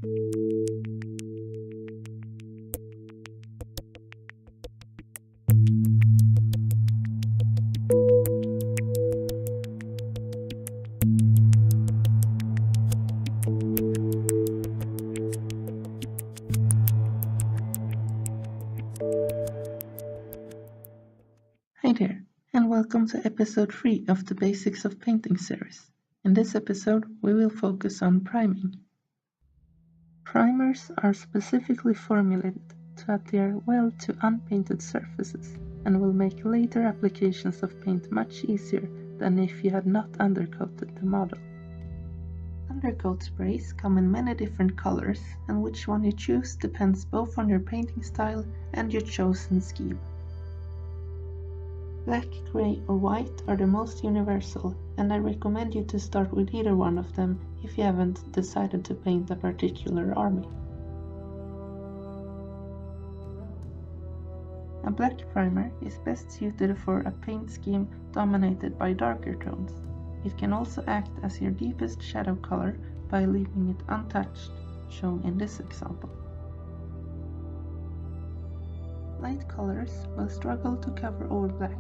Hi there, and welcome to episode 3 of the Basics of Painting series. In this episode, we will focus on priming. Primers are specifically formulated to adhere well to unpainted surfaces and will make later applications of paint much easier than if you had not undercoated the model. Undercoat sprays come in many different colors, and which one you choose depends both on your painting style and your chosen scheme. Black, grey or white are the most universal, and I recommend you to start with either one of them if you haven't decided to paint a particular army. A black primer is best suited for a paint scheme dominated by darker tones. It can also act as your deepest shadow color by leaving it untouched, shown in this example. Light colors will struggle to cover over black.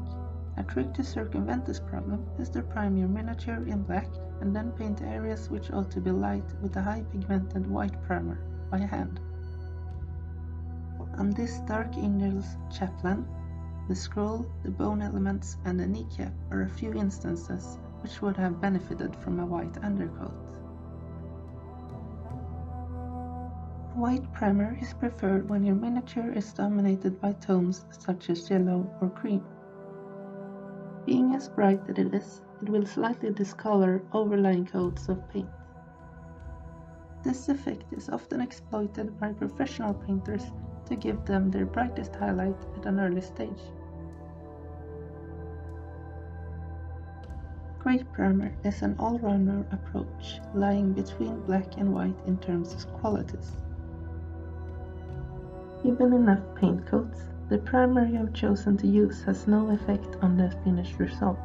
A trick to circumvent this problem is to prime your miniature in black and then paint areas which ought to be light with a high pigmented white primer by hand. On this Dark Angel's chaplain, the scroll, the bone elements and the kneecap are a few instances which would have benefited from a white undercoat. A white primer is preferred when your miniature is dominated by tones such as yellow or cream. Being as bright as it is, it will slightly discolor overlying coats of paint. This effect is often exploited by professional painters to give them their brightest highlight at an early stage. Grey primer is an all-rounder approach, lying between black and white in terms of qualities. Given enough paint coats, the primer you have chosen to use has no effect on the finished result.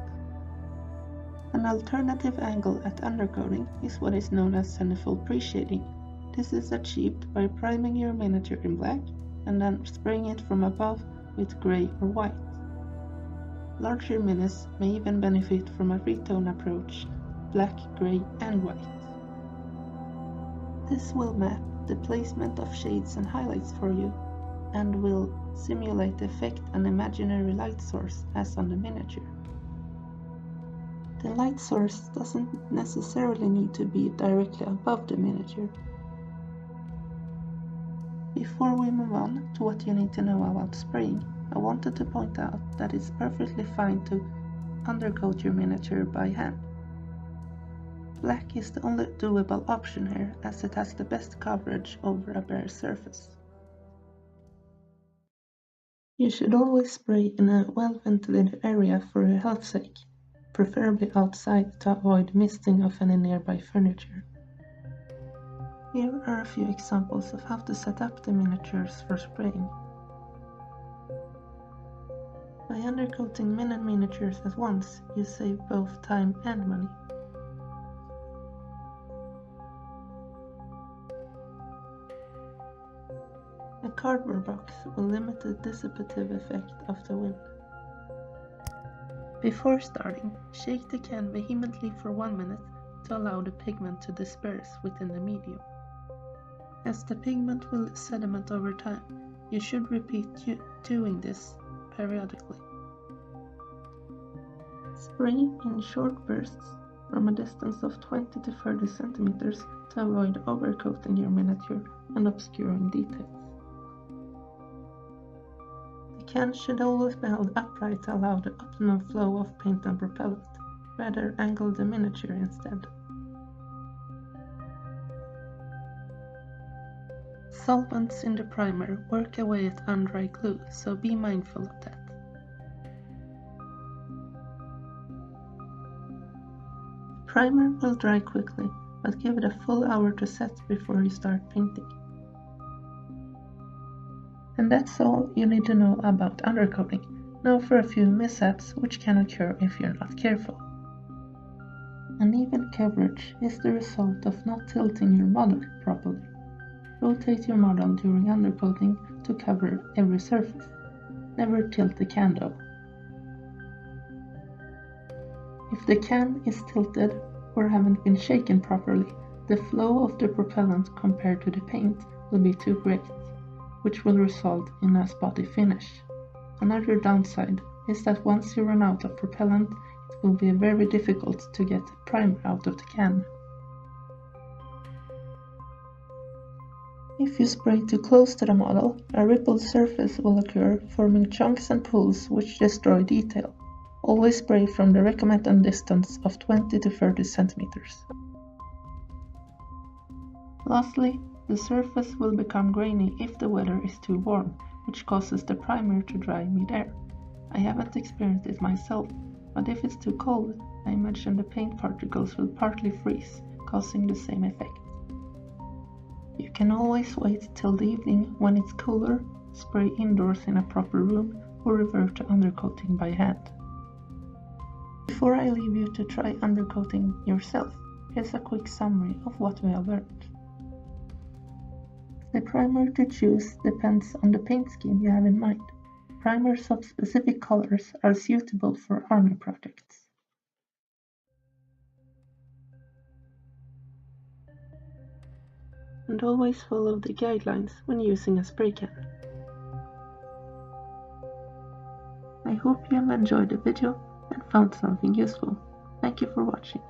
An alternative angle at undercoating is what is known as zenithal pre-shading. This is achieved by priming your miniature in black and then spraying it from above with grey or white. Larger minis may even benefit from a three-tone approach, black, grey and white. This will map the placement of shades and highlights for you and will simulate the effect an imaginary light source has on the miniature. The light source doesn't necessarily need to be directly above the miniature. Before we move on to what you need to know about spraying, I wanted to point out that it's perfectly fine to undercoat your miniature by hand. Black is the only doable option here, as it has the best coverage over a bare surface. You should always spray in a well-ventilated area for your health's sake, preferably outside to avoid misting of any nearby furniture. Here are a few examples of how to set up the miniatures for spraying. By undercoating many miniatures at once, you save both time and money. A cardboard box will limit the dissipative effect of the wind. Before starting, shake the can vehemently for 1 minute to allow the pigment to disperse within the medium. As the pigment will sediment over time, you should repeat doing this periodically. Spray in short bursts from a distance of 20 to 30 centimeters to avoid overcoating your miniature and obscuring details. The can should always be held upright to allow the optimum flow of paint and propellant. Rather angle the miniature instead. Solvents in the primer work away at undry glue, so be mindful of that. The primer will dry quickly, but give it a full hour to set before you start painting. And that's all you need to know about undercoating. Now for a few mishaps which can occur if you're not careful. Uneven coverage is the result of not tilting your model properly. Rotate your model during undercoating to cover every surface. Never tilt the can though. If the can is tilted or haven't been shaken properly, the flow of the propellant compared to the paint will be too great, which will result in a spotty finish. Another downside is that once you run out of propellant, it will be very difficult to get the primer out of the can. If you spray too close to the model, a rippled surface will occur, forming chunks and pools which destroy detail. Always spray from the recommended distance of 20 to 30 centimeters. Lastly, the surface will become grainy if the weather is too warm, which causes the primer to dry mid-air. I haven't experienced it myself, but if it's too cold, I imagine the paint particles will partly freeze, causing the same effect. You can always wait till the evening when it's cooler, spray indoors in a proper room, or revert to undercoating by hand. Before I leave you to try undercoating yourself, here's a quick summary of what we have learned. The primer to choose depends on the paint scheme you have in mind. Primers of specific colors are suitable for army projects. And always follow the guidelines when using a spray can. I hope you have enjoyed the video and found something useful. Thank you for watching.